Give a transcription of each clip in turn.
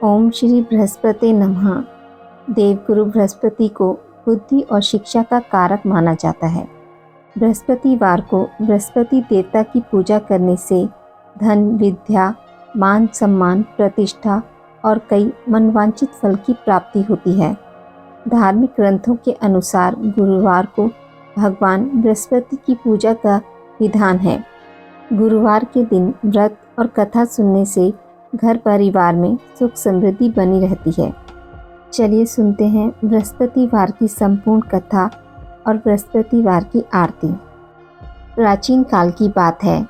ओम श्री बृहस्पति नमः। देवगुरु बृहस्पति को बुद्धि और शिक्षा का कारक माना जाता है। बृहस्पतिवार को बृहस्पति देवता की पूजा करने से धन, विद्या, मान सम्मान, प्रतिष्ठा और कई मनवांछित फल की प्राप्ति होती है। धार्मिक ग्रंथों के अनुसार गुरुवार को भगवान बृहस्पति की पूजा का विधान है। गुरुवार के दिन व्रत और कथा सुनने से घर परिवार में सुख समृद्धि बनी रहती है। चलिए सुनते हैं बृहस्पतिवार की संपूर्ण कथा और बृहस्पतिवार की आरती। प्राचीन काल की बात है।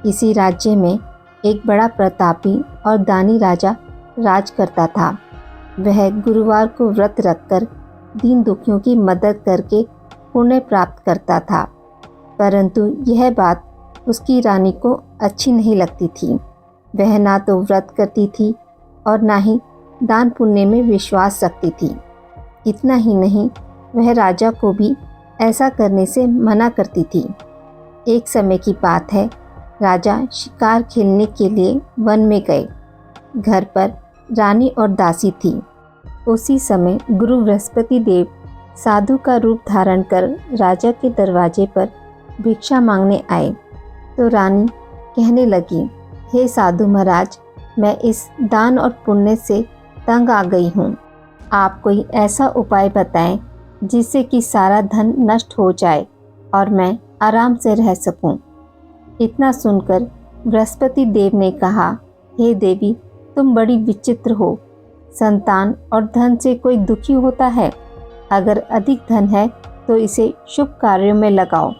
किसी राज्य में एक बड़ा प्रतापी और दानी राजा राज करता था। वह गुरुवार को व्रत रखकर दीन दुखियों की मदद करके पुण्य प्राप्त करता था, परंतु यह बात उसकी रानी को अच्छी नहीं लगती थी। वह ना तो व्रत करती थी और ना ही दान पुण्य में विश्वास रखती थी। इतना ही नहीं, वह राजा को भी ऐसा करने से मना करती थी। एक समय की बात है, राजा शिकार खेलने के लिए वन में गए। घर पर रानी और दासी थी। उसी समय गुरु बृहस्पति देव साधु का रूप धारण कर राजा के दरवाजे पर भिक्षा मांगने आए। तो रानी कहने लगी, हे साधु महाराज, मैं इस दान और पुण्य से तंग आ गई हूँ। आप कोई ऐसा उपाय बताएं जिससे कि सारा धन नष्ट हो जाए और मैं आराम से रह सकूं। इतना सुनकर बृहस्पति देव ने कहा, हे देवी, तुम बड़ी विचित्र हो। संतान और धन से कोई दुखी होता है? अगर अधिक धन है तो इसे शुभ कार्यों में लगाओ।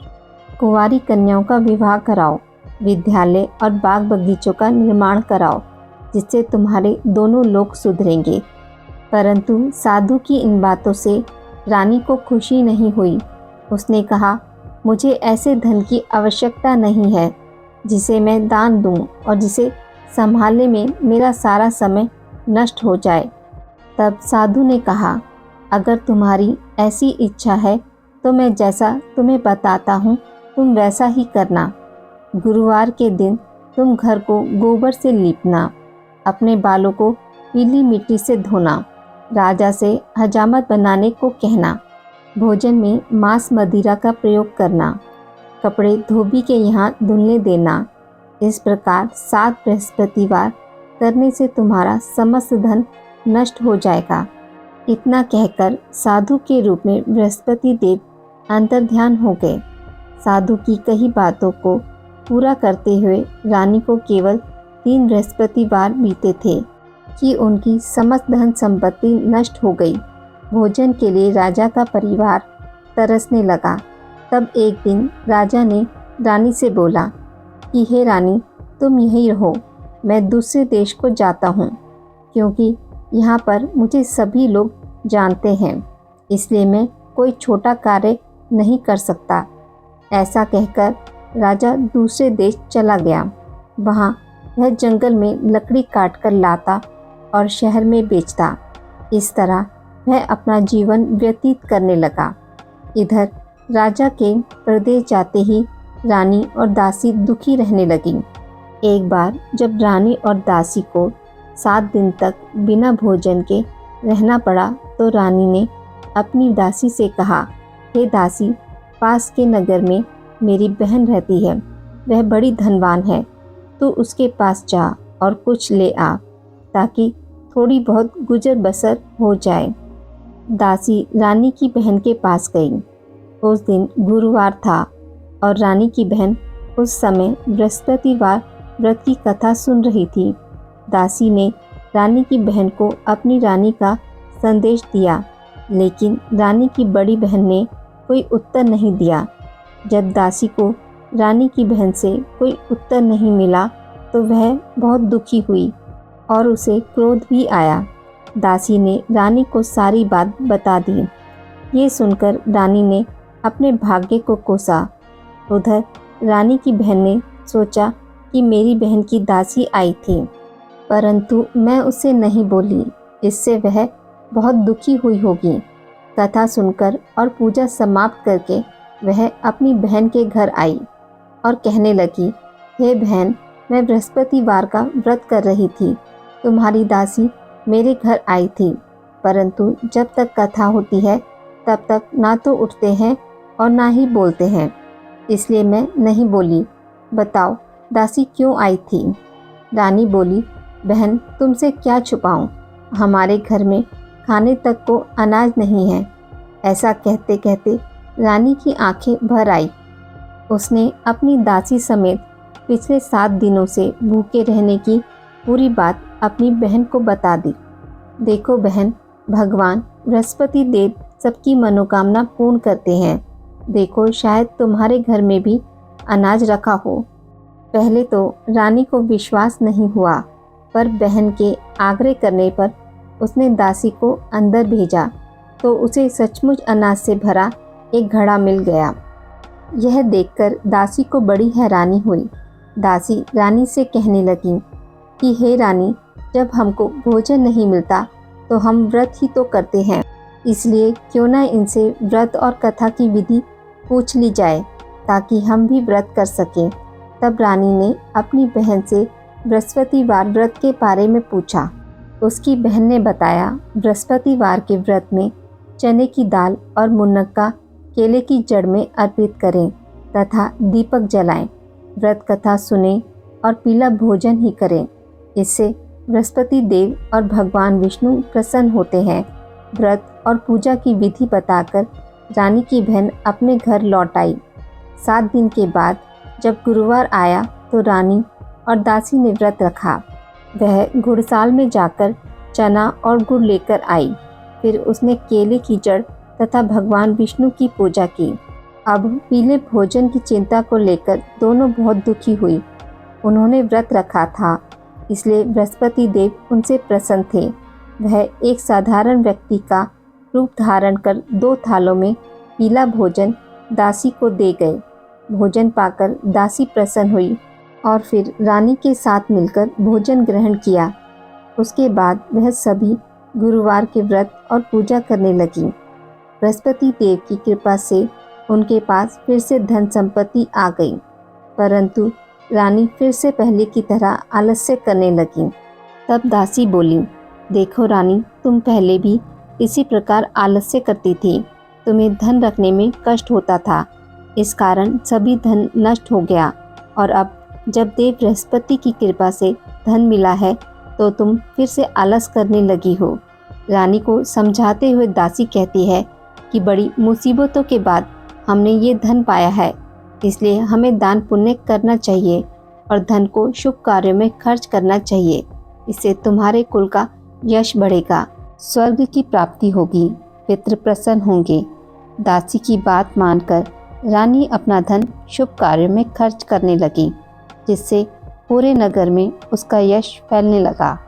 कुंवारी कन्याओं का विवाह कराओ। विद्यालय और बाग बगीचों का निर्माण कराओ, जिससे तुम्हारे दोनों लोग सुधरेंगे। परंतु साधु की इन बातों से रानी को खुशी नहीं हुई। उसने कहा, मुझे ऐसे धन की आवश्यकता नहीं है जिसे मैं दान दूं और जिसे संभालने में मेरा सारा समय नष्ट हो जाए। तब साधु ने कहा, अगर तुम्हारी ऐसी इच्छा है तो मैं जैसा तुम्हें बताता हूँ तुम वैसा ही करना। गुरुवार के दिन तुम घर को गोबर से लीपना, अपने बालों को पीली मिट्टी से धोना, राजा से हजामत बनाने को कहना, भोजन में मांस मदिरा का प्रयोग करना, कपड़े धोबी के यहाँ धुलने देना। इस प्रकार 7 बृहस्पतिवार करने से तुम्हारा समस्त धन नष्ट हो जाएगा। इतना कहकर साधु के रूप में बृहस्पति देव अंतर्ध्यान हो गए। साधु की कही बातों को पूरा करते हुए रानी को केवल 3 बृहस्पतिवार बीते थे कि उनकी समस्त धन संपत्ति नष्ट हो गई। भोजन के लिए राजा का परिवार तरसने लगा। तब एक दिन राजा ने रानी से बोला कि हे रानी, तुम यहीं रहो, मैं दूसरे देश को जाता हूँ, क्योंकि यहाँ पर मुझे सभी लोग जानते हैं, इसलिए मैं कोई छोटा कार्य नहीं कर सकता। ऐसा कहकर राजा दूसरे देश चला गया। वहाँ वह जंगल में लकड़ी काट कर लाता और शहर में बेचता। इस तरह वह अपना जीवन व्यतीत करने लगा। इधर राजा के प्रदेश जाते ही रानी और दासी दुखी रहने लगी। एक बार जब रानी और दासी को 7 दिन तक बिना भोजन के रहना पड़ा, तो रानी ने अपनी दासी से कहा, हे दासी, पास के नगर में मेरी बहन रहती है, वह बड़ी धनवान है। तू उसके पास जा और कुछ ले आ, ताकि थोड़ी बहुत गुजर बसर हो जाए। दासी रानी की बहन के पास गई। उस दिन गुरुवार था और रानी की बहन उस समय बृहस्पतिवार व्रत की कथा सुन रही थी। दासी ने रानी की बहन को अपनी रानी का संदेश दिया, लेकिन रानी की बड़ी बहन ने कोई उत्तर नहीं दिया। जब दासी को रानी की बहन से कोई उत्तर नहीं मिला तो वह बहुत दुखी हुई और उसे क्रोध भी आया। दासी ने रानी को सारी बात बता दी। ये सुनकर रानी ने अपने भाग्य को कोसा। उधर रानी की बहन ने सोचा कि मेरी बहन की दासी आई थी, परंतु मैं उसे नहीं बोली, इससे वह बहुत दुखी हुई होगी। कथा सुनकर और पूजा समाप्त करके वह अपनी बहन के घर आई और कहने लगी, हे बहन, मैं बृहस्पतिवार का व्रत कर रही थी। तुम्हारी दासी मेरे घर आई थी, परंतु जब तक कथा होती है तब तक ना तो उठते हैं और ना ही बोलते हैं, इसलिए मैं नहीं बोली। बताओ दासी क्यों आई थी? रानी बोली, बहन तुमसे क्या छुपाऊं, हमारे घर में खाने तक को अनाज नहीं है। ऐसा कहते कहते रानी की आंखें भर आई। उसने अपनी दासी समेत पिछले 7 दिनों से भूखे रहने की पूरी बात अपनी बहन को बता दी। देखो बहन, भगवान बृहस्पति देव सबकी मनोकामना पूर्ण करते हैं। देखो शायद तुम्हारे घर में भी अनाज रखा हो। पहले तो रानी को विश्वास नहीं हुआ, पर बहन के आग्रह करने पर उसने दासी को अंदर भेजा तो उसे सचमुच अनाज से भरा एक घड़ा मिल गया। यह देखकर दासी को बड़ी हैरानी हुई। दासी रानी से कहने लगी कि हे रानी, जब हमको भोजन नहीं मिलता तो हम व्रत ही तो करते हैं, इसलिए क्यों ना इनसे व्रत और कथा की विधि पूछ ली जाए ताकि हम भी व्रत कर सकें। तब रानी ने अपनी बहन से बृहस्पतिवार व्रत के बारे में पूछा। उसकी बहन ने बताया, बृहस्पतिवार के व्रत में चने की दाल और मुनक्का केले की जड़ में अर्पित करें तथा दीपक जलाएं, व्रत कथा सुनें और पीला भोजन ही करें। इससे बृहस्पति देव और भगवान विष्णु प्रसन्न होते हैं। व्रत और पूजा की विधि बताकर रानी की बहन अपने घर लौट आई। 7 दिन के बाद जब गुरुवार आया तो रानी और दासी ने व्रत रखा। वह गुड़साल में जाकर चना और गुड़ लेकर आई। फिर उसने केले की जड़ तथा भगवान विष्णु की पूजा की। अब पीले भोजन की चिंता को लेकर दोनों बहुत दुखी हुई। उन्होंने व्रत रखा था, इसलिए बृहस्पति देव उनसे प्रसन्न थे। वह एक साधारण व्यक्ति का रूप धारण कर 2 थालों में पीला भोजन दासी को दे गए। भोजन पाकर दासी प्रसन्न हुई और फिर रानी के साथ मिलकर भोजन ग्रहण किया। उसके बाद वह सभी गुरुवार के व्रत और पूजा करने लगी। बृहस्पति देव की कृपा से उनके पास फिर से धन संपत्ति आ गई, परंतु रानी फिर से पहले की तरह आलस्य करने लगी। तब दासी बोली, देखो रानी, तुम पहले भी इसी प्रकार आलस्य करती थी। तुम्हें धन रखने में कष्ट होता था, इस कारण सभी धन नष्ट हो गया, और अब जब देव बृहस्पति की कृपा से धन मिला है तो तुम फिर से आलस करने लगी हो। रानी को समझाते हुए दासी कहती है कि बड़ी मुसीबतों के बाद हमने ये धन पाया है, इसलिए हमें दान पुण्य करना चाहिए और धन को शुभ कार्यों में खर्च करना चाहिए। इससे तुम्हारे कुल का यश बढ़ेगा, स्वर्ग की प्राप्ति होगी, पितृ प्रसन्न होंगे। दासी की बात मानकर रानी अपना धन शुभ कार्यों में खर्च करने लगी, जिससे पूरे नगर में उसका यश फैलने लगा।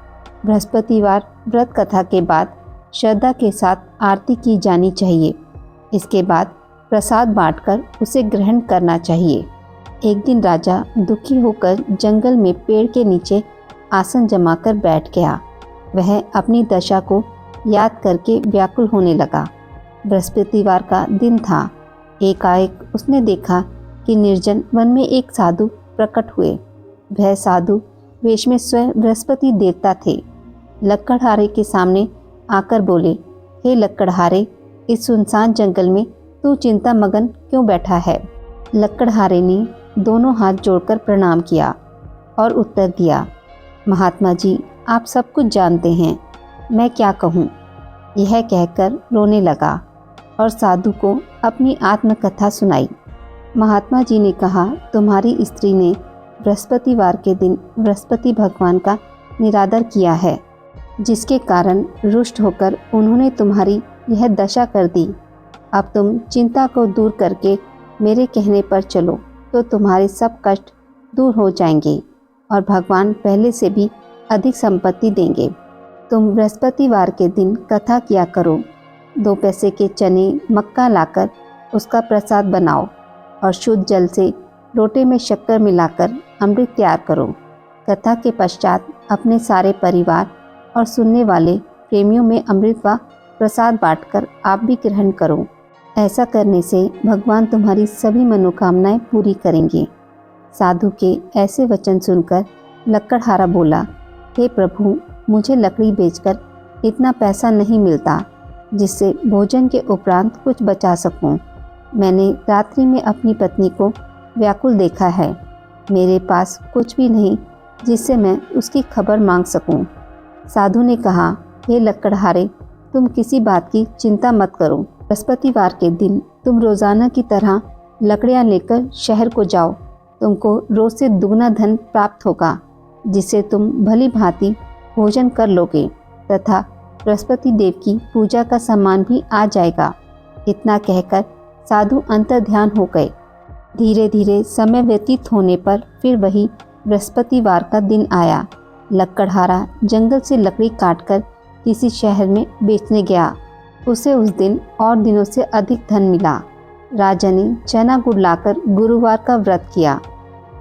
बृहस्पतिवार व्रत कथा के बाद श्रद्धा के साथ आरती की जानी चाहिए। इसके बाद प्रसाद बांटकर उसे ग्रहण करना चाहिए। एक दिन राजा दुखी होकर जंगल में पेड़ के नीचे आसन जमाकर बैठ गया। वह अपनी दशा को याद करके व्याकुल होने लगा। बृहस्पतिवार का दिन था। एकाएक उसने देखा कि निर्जन वन में एक साधु प्रकट हुए। वह साधु वेश में स्वयं बृहस्पति देवता थे। लक्कड़हारे के सामने आकर बोले, हे लक्कड़हारे, इस सुनसान जंगल में तू चिंता मगन क्यों बैठा है? लक्कड़हारे ने दोनों हाथ जोड़कर प्रणाम किया और उत्तर दिया, महात्मा जी, आप सब कुछ जानते हैं, मैं क्या कहूँ। यह कहकर रोने लगा और साधु को अपनी आत्मकथा सुनाई। महात्मा जी ने कहा, तुम्हारी स्त्री ने बृहस्पतिवार के दिन बृहस्पति भगवान का निरादर किया है, जिसके कारण रुष्ट होकर उन्होंने तुम्हारी यह दशा कर दी। अब तुम चिंता को दूर करके मेरे कहने पर चलो तो तुम्हारे सब कष्ट दूर हो जाएंगे और भगवान पहले से भी अधिक संपत्ति देंगे। तुम बृहस्पतिवार के दिन कथा किया करो। 2 पैसे के चने मक्का लाकर उसका प्रसाद बनाओ और शुद्ध जल से लोटे में शक्कर मिलाकर अमृत तैयार करो। कथा के पश्चात अपने सारे परिवार और सुनने वाले प्रेमियों में अमृत व प्रसाद बांटकर आप भी ग्रहण करो। ऐसा करने से भगवान तुम्हारी सभी मनोकामनाएं पूरी करेंगे। साधु के ऐसे वचन सुनकर लक्कड़हारा बोला, हे प्रभु, मुझे लकड़ी बेचकर इतना पैसा नहीं मिलता जिससे भोजन के उपरांत कुछ बचा सकूं। मैंने रात्रि में अपनी पत्नी को व्याकुल देखा है। मेरे पास कुछ भी नहीं जिससे मैं उसकी खबर मांग सकूं। साधु ने कहा, हे लकड़हारे, तुम किसी बात की चिंता मत करो। बृहस्पतिवार के दिन तुम रोज़ाना की तरह लकड़ियाँ लेकर शहर को जाओ। तुमको रोज़ से दुगना धन प्राप्त होगा, जिससे तुम भली भांति भोजन कर लोगे तथा बृहस्पति देव की पूजा का सामान भी आ जाएगा। इतना कहकर साधु अंतर्ध्यान हो गए। धीरे धीरे समय व्यतीत होने पर फिर वही बृहस्पतिवार का दिन आया। लकड़हारा जंगल से लकड़ी काटकर किसी शहर में बेचने गया। उसे उस दिन और दिनों से अधिक धन मिला। राजा ने चना गुड़ लाकर गुरुवार का व्रत किया।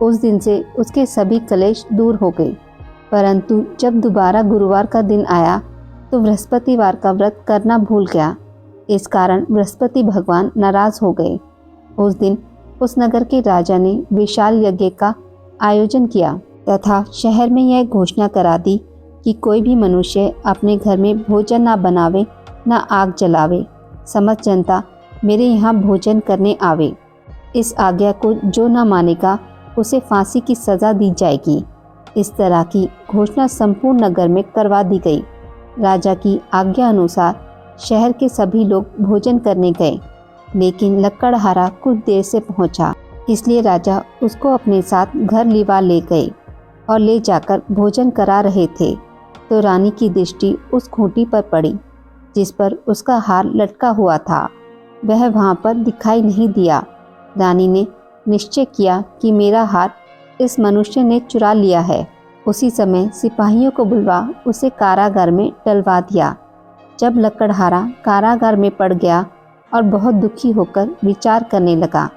उस दिन से उसके सभी कलेश दूर हो गए। परंतु जब दोबारा गुरुवार का दिन आया तो बृहस्पतिवार का व्रत करना भूल गया। इस कारण बृहस्पति भगवान नाराज हो गए। उस दिन उस नगर के राजा ने विशाल यज्ञ का आयोजन किया तथा शहर में यह घोषणा करा दी कि कोई भी मनुष्य अपने घर में भोजन ना बनावे, ना आग जलावे। समस्त जनता मेरे यहाँ भोजन करने आवे। इस आज्ञा को जो न मानेगा उसे फांसी की सज़ा दी जाएगी। इस तरह की घोषणा संपूर्ण नगर में करवा दी गई। राजा की आज्ञा अनुसार शहर के सभी लोग भोजन करने गए, लेकिन लकड़हारा कुछ देर से पहुंचा, इसलिए राजा उसको अपने साथ घर लिवा ले गए और ले जाकर भोजन करा रहे थे तो रानी की दृष्टि उस खूंटी पर पड़ी जिस पर उसका हार लटका हुआ था। वह वहां पर दिखाई नहीं दिया। रानी ने निश्चय किया कि मेरा हार इस मनुष्य ने चुरा लिया है। उसी समय सिपाहियों को बुलवा उसे कारागार में डलवा दिया। जब लकड़हारा कारागार में पड़ गया और बहुत दुखी होकर विचार करने लगा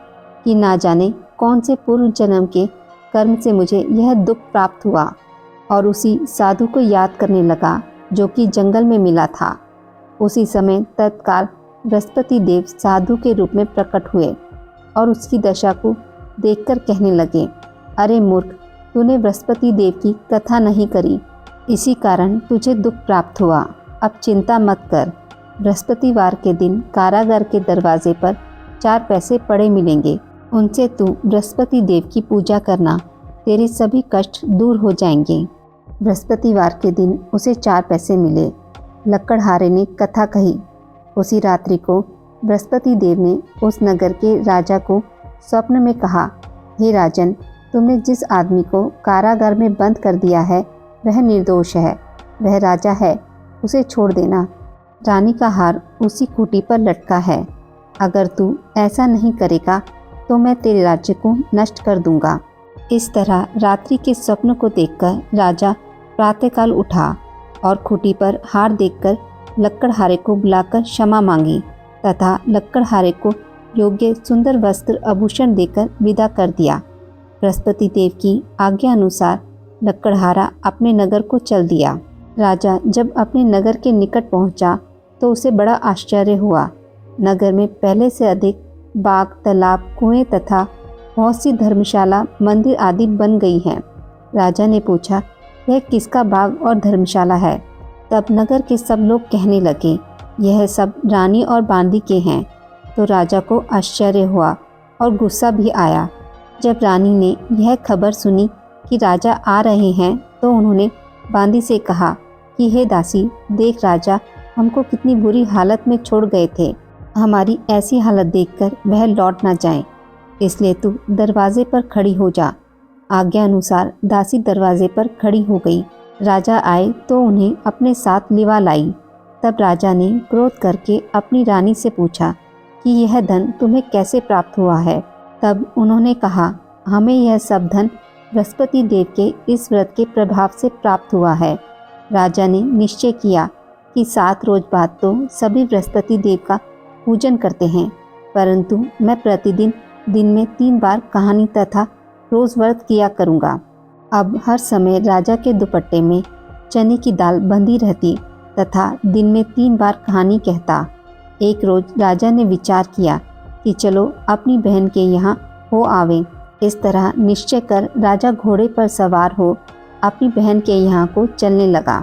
कि ना जाने कौन से पूर्व जन्म के कर्म से मुझे यह दुख प्राप्त हुआ, और उसी साधु को याद करने लगा जो कि जंगल में मिला था। उसी समय तत्काल बृहस्पति देव साधु के रूप में प्रकट हुए और उसकी दशा को देखकर कहने लगे, अरे मूर्ख, तूने बृहस्पति देव की कथा नहीं करी, इसी कारण तुझे दुख प्राप्त हुआ। अब चिंता मत कर। बृहस्पतिवार के दिन कारागार के दरवाजे पर 4 पैसे पड़े मिलेंगे। उनसे तू बृहस्पति देव की पूजा करना, तेरे सभी कष्ट दूर हो जाएंगे। बृहस्पतिवार के दिन उसे 4 पैसे मिले। लकड़हारे ने कथा कही। उसी रात्रि को बृहस्पति देव ने उस नगर के राजा को स्वप्न में कहा, हे राजन, तुमने जिस आदमी को कारागार में बंद कर दिया है वह निर्दोष है। वह राजा है, उसे छोड़ देना। रानी का हार उसी खूंटी पर लटका है। अगर तू ऐसा नहीं करेगा तो मैं तेरे राज्य को नष्ट कर दूंगा। इस तरह रात्रि के स्वप्न को देखकर राजा प्रातःकाल उठा और खूंटी पर हार देखकर लकड़हारे को बुलाकर क्षमा मांगी तथा लकड़हारे को योग्य सुंदर वस्त्र आभूषण देकर विदा कर दिया। बृहस्पति देव की आज्ञा अनुसार लकड़हारा अपने नगर को चल दिया। राजा जब अपने नगर के निकट पहुंचा तो उसे बड़ा आश्चर्य हुआ। नगर में पहले से अधिक बाग, तालाब, कुएं तथा बहुत सी धर्मशाला, मंदिर आदि बन गई हैं। राजा ने पूछा, यह किसका बाग और धर्मशाला है? तब नगर के सब लोग कहने लगे, यह सब रानी और बांदी के हैं। तो राजा को आश्चर्य हुआ और गुस्सा भी आया। जब रानी ने यह खबर सुनी कि राजा आ रहे हैं तो उन्होंने बांदी से कहा कि हे दासी, देख राजा हमको कितनी बुरी हालत में छोड़ गए थे। हमारी ऐसी हालत देखकर वह लौट ना जाए, इसलिए तू दरवाजे पर खड़ी हो जा। आज्ञा अनुसार दासी दरवाजे पर खड़ी हो गई। राजा आए तो उन्हें अपने साथ लिवा लाई। तब राजा ने क्रोध करके अपनी रानी से पूछा कि यह धन तुम्हें कैसे प्राप्त हुआ है? तब उन्होंने कहा, हमें यह सब धन बृहस्पति देव के इस व्रत के प्रभाव से प्राप्त हुआ है। राजा ने निश्चय किया कि 7 रोज बाद तो सभी बृहस्पति देव का पूजन करते हैं, परंतु मैं प्रतिदिन दिन में 3 बार कहानी तथा रोज व्रत किया करूँगा। अब हर समय राजा के दुपट्टे में चने की दाल बंधी रहती तथा दिन में 3 बार कहानी कहता। एक रोज राजा ने विचार किया कि चलो अपनी बहन के यहाँ हो आवे। इस तरह निश्चय कर राजा घोड़े पर सवार हो अपनी बहन के यहाँ को चलने लगा।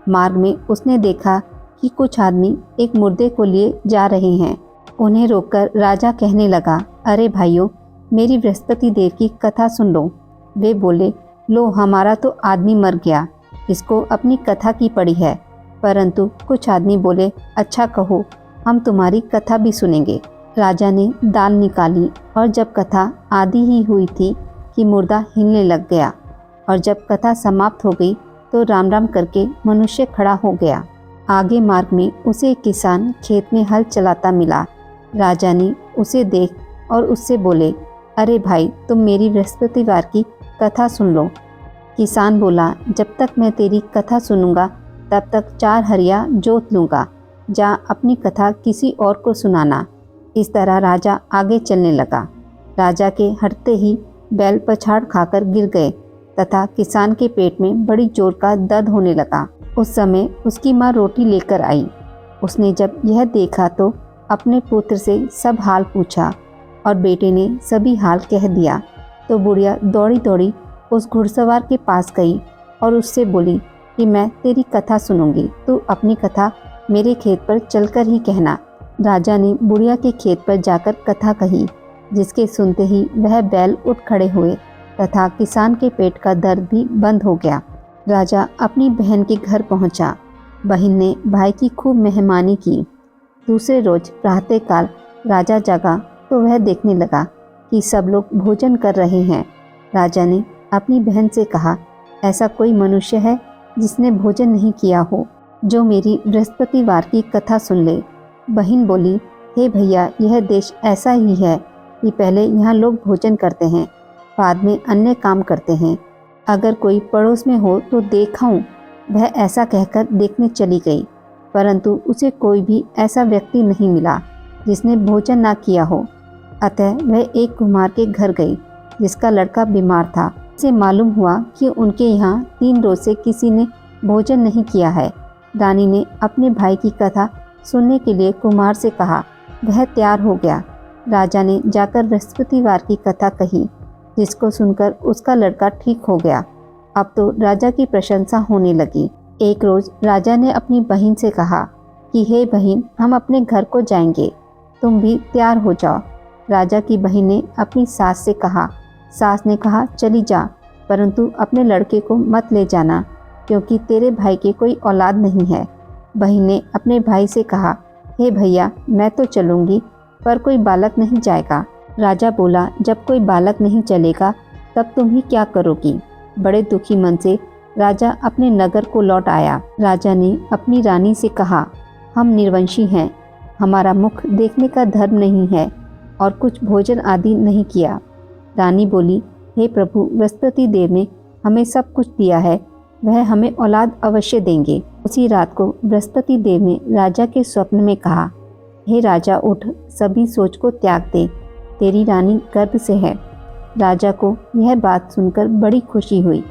मार्ग में उसने देखा कि कुछ आदमी एक मुर्दे को लिए जा रहे हैं। उन्हें रोककर राजा कहने लगा, अरे भाइयों, मेरी बृहस्पति देव की कथा सुन लो। वे बोले, लो हमारा तो आदमी मर गया, इसको अपनी कथा की पड़ी है। परंतु कुछ आदमी बोले, अच्छा कहो, हम तुम्हारी कथा भी सुनेंगे। राजा ने दाल निकाली और जब कथा आधी ही हुई थी कि मुर्दा हिलने लग गया, और जब कथा समाप्त हो गई तो राम राम करके मनुष्य खड़ा हो गया। आगे मार्ग में उसे एक किसान खेत में हल चलाता मिला। राजा ने उसे देख और उससे बोले, अरे भाई, तुम मेरी बृहस्पतिवार की कथा सुन लो। किसान बोला, जब तक मैं तेरी कथा सुनूंगा तब तक 4 हरिया जोत लूँगा, जा अपनी कथा किसी और को सुनाना। इस तरह राजा आगे चलने लगा। राजा के हटते ही बैल पछाड़ खाकर गिर गए तथा किसान के पेट में बड़ी जोर का दर्द होने लगा। उस समय उसकी माँ रोटी लेकर आई। उसने जब यह देखा तो अपने पुत्र से सब हाल पूछा और बेटे ने सभी हाल कह दिया। तो बुढ़िया दौड़ी दौड़ी उस घुड़सवार के पास गई और उससे बोली कि मैं तेरी कथा सुनूंगी, तू अपनी कथा मेरे खेत पर चलकर ही कहना। राजा ने बुढ़िया के खेत पर जाकर कथा कही, जिसके सुनते ही वह बैल उठ खड़े हुए तथा किसान के पेट का दर्द भी बंद हो गया। राजा अपनी बहन के घर पहुंचा। बहन ने भाई की खूब मेहमानी की। दूसरे रोज प्रातःकाल राजा जगा तो वह देखने लगा कि सब लोग भोजन कर रहे हैं। राजा ने अपनी बहन से कहा, ऐसा कोई मनुष्य है जिसने भोजन नहीं किया हो, जो मेरी बृहस्पतिवार की कथा सुन ले। बहन बोली, हे भैया, यह देश ऐसा ही है कि पहले यहाँ लोग भोजन करते हैं, बाद में अन्य काम करते हैं। अगर कोई पड़ोस में हो तो देखाऊं। वह ऐसा कहकर देखने चली गई, परंतु उसे कोई भी ऐसा व्यक्ति नहीं मिला जिसने भोजन ना किया हो। अतः वह एक कुम्हार के घर गई जिसका लड़का बीमार था। उसे मालूम हुआ कि उनके यहाँ 3 रोज से किसी ने भोजन नहीं किया है। रानी ने अपने भाई की कथा सुनने के लिए कुम्हार से कहा। वह तैयार हो गया। राजा ने जाकर बृहस्पतिवार की कथा कही, जिसको सुनकर उसका लड़का ठीक हो गया। अब तो राजा की प्रशंसा होने लगी। एक रोज राजा ने अपनी बहन से कहा कि हे बहन, हम अपने घर को जाएंगे, तुम भी तैयार हो जाओ। राजा की बहन ने अपनी सास से कहा। सास ने कहा, चली जा, परंतु अपने लड़के को मत ले जाना, क्योंकि तेरे भाई के कोई औलाद नहीं है। बहन ने अपने भाई से कहा, हे भैया, मैं तो चलूँगी, पर कोई बालक नहीं जाएगा। राजा बोला, जब कोई बालक नहीं चलेगा तब तुम ही क्या करोगी। बड़े दुखी मन से राजा अपने नगर को लौट आया। राजा ने अपनी रानी से कहा, हम निर्वंशी हैं, हमारा मुख देखने का धर्म नहीं है और कुछ भोजन आदि नहीं किया। रानी बोली, हे प्रभु, बृहस्पति देव ने हमें सब कुछ दिया है, वह हमें औलाद अवश्य देंगे। उसी रात को बृहस्पति देव ने राजा के स्वप्न में कहा, हे राजा, उठ, सभी सोच को त्याग दे, तेरी रानी गर्भ से है। राजा को यह बात सुनकर बड़ी खुशी हुई।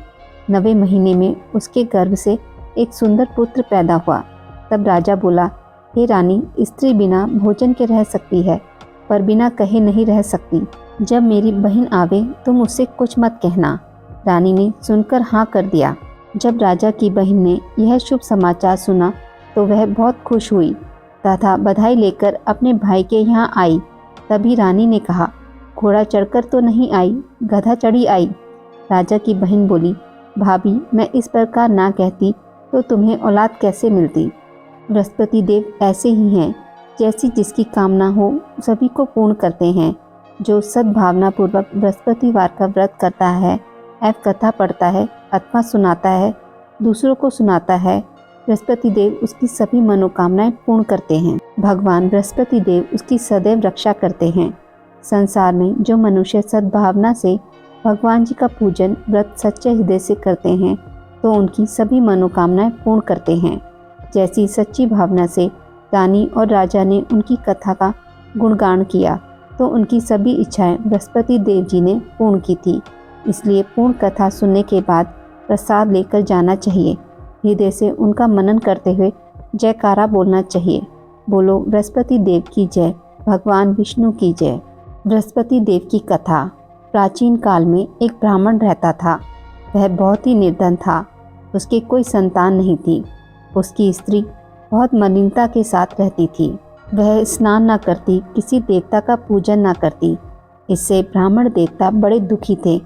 9वें महीने में उसके गर्भ से एक सुंदर पुत्र पैदा हुआ। तब राजा बोला, हे रानी, स्त्री बिना भोजन के रह सकती है, पर बिना कहे नहीं रह सकती। जब मेरी बहन आवे तुम उससे कुछ मत कहना। रानी ने सुनकर हाँ कर दिया। जब राजा की बहन ने यह शुभ समाचार सुना तो वह बहुत खुश हुई तथा बधाई लेकर अपने भाई के यहाँ आई। तभी रानी ने कहा, घोड़ा चढ़कर तो नहीं आई, गधा चढ़ी आई। राजा की बहन बोली, भाभी, मैं इस प्रकार ना कहती तो तुम्हें औलाद कैसे मिलती। बृहस्पति देव ऐसे ही हैं, जैसी जिसकी कामना हो सभी को पूर्ण करते हैं। जो सद्भावना पूर्वक बृहस्पतिवार का व्रत करता है, एवं कथा पढ़ता है अथवा सुनाता है, दूसरों को सुनाता है, बृहस्पति देव उसकी सभी मनोकामनाएं पूर्ण करते हैं। भगवान बृहस्पति देव उसकी सदैव रक्षा करते हैं। संसार में जो मनुष्य सद्भावना से भगवान जी का पूजन व्रत सच्चे हृदय से करते हैं तो उनकी सभी मनोकामनाएं पूर्ण करते हैं। जैसी सच्ची भावना से रानी और राजा ने उनकी कथा का गुणगान किया तो उनकी सभी इच्छाएं बृहस्पति देव जी ने पूर्ण की थी। इसलिए पूर्ण कथा सुनने के बाद प्रसाद लेकर जाना चाहिए। हृदय से उनका मनन करते हुए जयकारा बोलना चाहिए। बोलो बृहस्पति देव की जय, भगवान विष्णु की जय। बृहस्पति देव की कथा। प्राचीन काल में एक ब्राह्मण रहता था। वह बहुत ही निर्धन था। उसकी कोई संतान नहीं थी। उसकी स्त्री बहुत मलिनता के साथ रहती थी। वह स्नान न करती, किसी देवता का पूजन न करती। इससे ब्राह्मण देवता बड़े दुखी थे।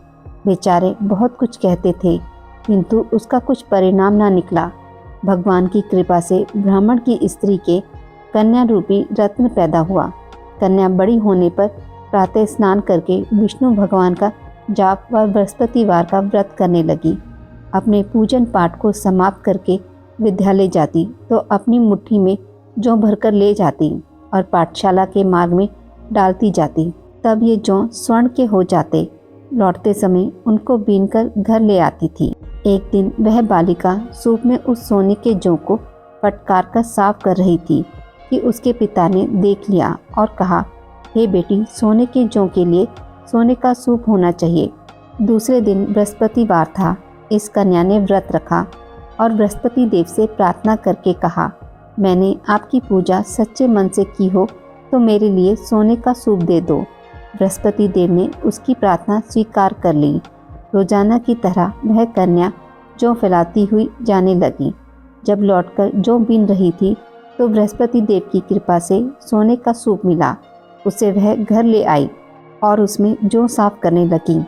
बेचारे बहुत कुछ कहते थे, किंतु उसका कुछ परिणाम न निकला। भगवान की कृपा से ब्राह्मण की स्त्री के कन्या रूपी रत्न पैदा हुआ। कन्या बड़ी होने पर प्रातः स्नान करके विष्णु भगवान का जाप व बृहस्पतिवार का व्रत करने लगी। अपने पूजन पाठ को समाप्त करके विद्यालय जाती तो अपनी मुट्ठी में जौ भरकर ले जाती और पाठशाला के मार्ग में डालती जाती। तब ये जौ स्वर्ण के हो जाते। लौटते समय उनको बीनकर घर ले आती थी। एक दिन वह बालिका सूप में उस सोने के जौ को फटकार कर साफ कर रही थी कि उसके पिता ने देख लिया और कहा, हे बेटी, सोने के जौ के लिए सोने का सूप होना चाहिए। दूसरे दिन बृहस्पतिवार था। इस कन्या ने व्रत रखा और बृहस्पति देव से प्रार्थना करके कहा, मैंने आपकी पूजा सच्चे मन से की हो तो मेरे लिए सोने का सूप दे दो। बृहस्पति देव ने उसकी प्रार्थना स्वीकार कर ली। रोजाना की तरह वह कन्या जौ फैलाती हुई जाने लगी। जब लौटकर जौ बीन रही थी तो बृहस्पति देव की कृपा से सोने का सूप मिला। उसे वह घर ले आई और उसमें जौ साफ करने लगी,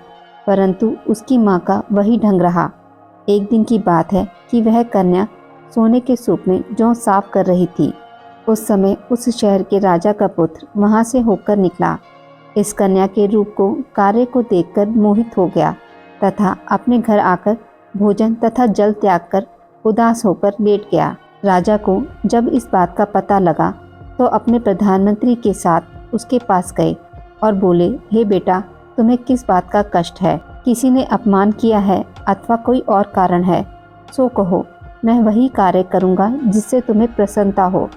परंतु उसकी माँ का वही ढंग रहा। एक दिन की बात है कि वह कन्या सोने के सूप में जौ साफ कर रही थी। उस समय उस शहर के राजा का पुत्र वहां से होकर निकला। इस कन्या के रूप को, कार्य को देखकर मोहित हो गया तथा अपने घर आकर भोजन तथा जल त्याग कर उदास होकर लेट गया। राजा को जब इस बात का पता लगा तो अपने प्रधानमंत्री के साथ उसके पास गए और बोले, हे बेटा, तुम्हें किस बात का कष्ट है? किसी ने अपमान किया है अथवा कोई और कारण है? सो कहो, मैं वही कार्य करूँगा जिससे तुम्हें प्रसन्नता हो।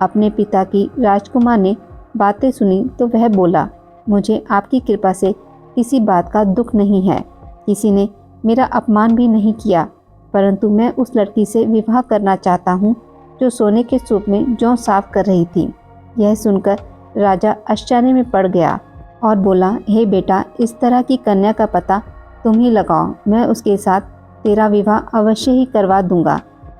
अपने पिता की राजकुमार ने बातें सुनी तो वह बोला, मुझे आपकी कृपा से किसी बात का दुख नहीं है। किसी ने मेरा अपमान भी नहीं किया, परंतु मैं उस लड़की से विवाह करना चाहता हूँ जो सोने के सूप में जौ साफ कर रही थी। यह सुनकर राजा आश्चर्य में पड़ गया और बोला, हे बेटा, इस तरह की कन्या का पता तुम ही लगाओ, मैं उसके साथ तेरा विवाह अवश्य ही करवा दूंगा।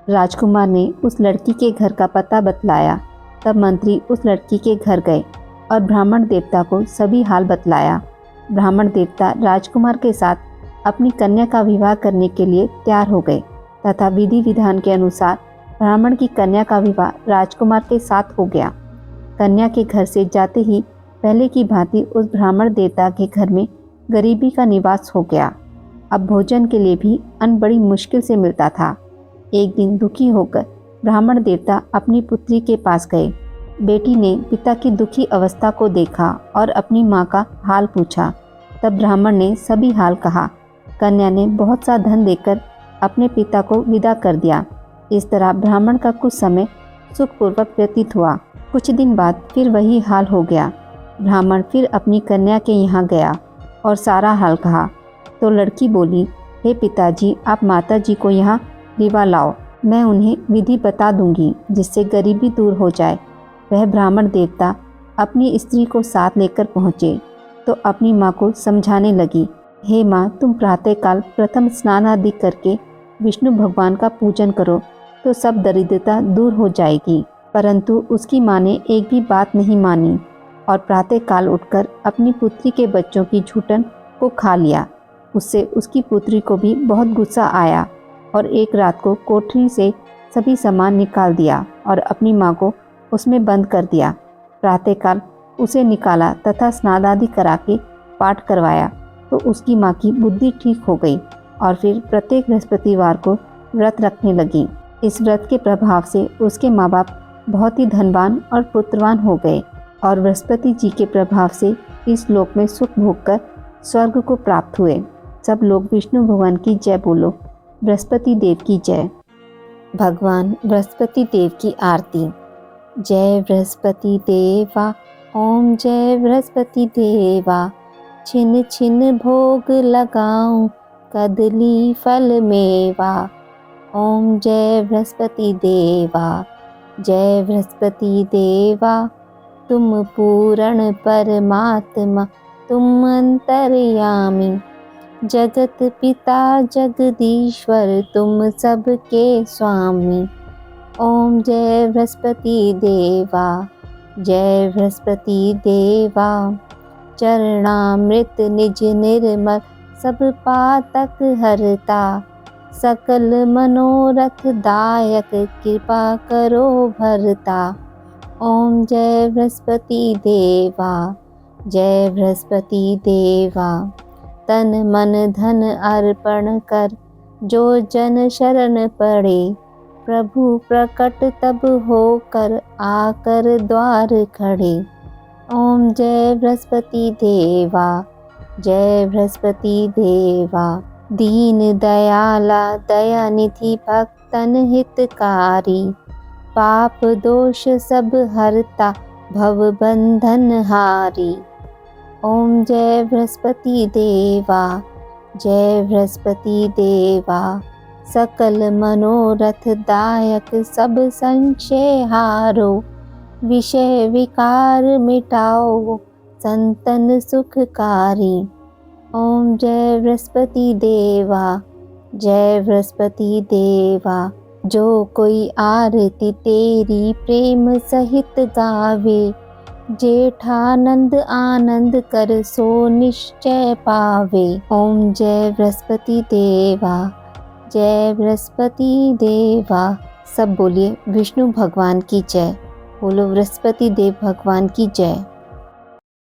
राजकुमार ने उस लड़की के घर का पता बतलाया। तब मंत्री उस लड़की के घर गए और ब्राह्मण देवता को सभी हाल बतलाया। ब्राह्मण देवता राजकुमार के साथ अपनी कन्या का विवाह करने के लिए तैयार हो गए तथा विधि विधान के अनुसार ब्राह्मण की कन्या का विवाह राजकुमार के साथ हो गया। कन्या के घर से जाते ही पहले की भांति उस ब्राह्मण देवता के घर में गरीबी का निवास हो गया। अब भोजन के लिए भी अन्न बड़ी मुश्किल से मिलता था। एक दिन दुखी होकर ब्राह्मण देवता अपनी पुत्री के पास गए। बेटी ने पिता की दुखी अवस्था को देखा और अपनी माँ का हाल पूछा। तब ब्राह्मण ने सभी हाल कहा। कन्या ने बहुत सा धन देकर अपने पिता को विदा कर दिया। इस तरह ब्राह्मण का कुछ समय सुखपूर्वक व्यतीत हुआ। कुछ दिन बाद फिर वही हाल हो गया। ब्राह्मण फिर अपनी कन्या के यहाँ गया और सारा हाल कहा तो लड़की बोली, हे पिताजी, आप माताजी को यहाँ रिवा लाओ, मैं उन्हें विधि बता दूंगी जिससे गरीबी दूर हो जाए। वह ब्राह्मण देवता अपनी स्त्री को साथ लेकर पहुँचे तो अपनी माँ को समझाने लगी, हे माँ, तुम प्रातःकाल प्रथम स्नान आदि करके विष्णु भगवान का पूजन करो तो सब दरिद्रता दूर हो जाएगी। परंतु उसकी माँ ने एक भी बात नहीं मानी और प्रातःकाल उठकर अपनी पुत्री के बच्चों की झूठन को खा लिया। उससे उसकी पुत्री को भी बहुत गुस्सा आया और एक रात को कोठरी से सभी सामान निकाल दिया और अपनी माँ को उसमें बंद कर दिया। प्रातःकाल उसे निकाला तथा स्नान आदि करा के पाठ करवाया तो उसकी माँ की बुद्धि ठीक हो गई और फिर प्रत्येक बृहस्पतिवार को व्रत रखने लगी। इस व्रत के प्रभाव से उसके माँ बाप बहुत ही धनवान और पुत्रवान हो गए और बृहस्पति जी के प्रभाव से इस लोक में सुख भोगकर स्वर्ग को प्राप्त हुए। सब लोग विष्णु भगवान की जय बोलो। बृहस्पति देव की जय। भगवान बृहस्पति देव की आरती। जय बृहस्पति देवा, ओम जय बृहस्पति देवा। छिन छिन भोग लगाऊं, कदली फल मेवा। ओम जय बृहस्पति देवा। जय बृहस्पति देवा, तुम पूर्ण परमात्मा, तुम अंतर्यामी। जगत पिता जगदीश्वर, तुम सबके स्वामी। ओम जय बृहस्पति देवा, जय बृहस्पति देवा। चरणामृत निज निर्मल सब पातक हरता, सकल मनोरथ दायक कृपा करो भरता। ओम जय बृहस्पति देवा, जय बृहस्पति देवा। तन मन धन अर्पण कर जो जन शरण पड़े, प्रभु प्रकट तब होकर आकर द्वार खड़े। ओम जय बृहस्पति देवा, जय बृहस्पति देवा। दीन दयाला दयानिधि भक्तन हितकारी, पाप दोष सब हरता भव बंधन हारी। ओम जय बृहस्पति देवा, जय बृहस्पति देवा। सकल मनोरथ दायक सब संशय हारो, विषय विकार मिटाओ संतन सुखकारी। ओम जय बृहस्पति देवा, जय बृहस्पति देवा। जो कोई आरती तेरी प्रेम सहित गावे, जेठानंद आनंद कर सो निश्चय पावे। ओम जय बृहस्पति देवा, जय बृहस्पति देवा। सब बोलिए विष्णु भगवान की जय। बोलो बृहस्पति देव भगवान की जय।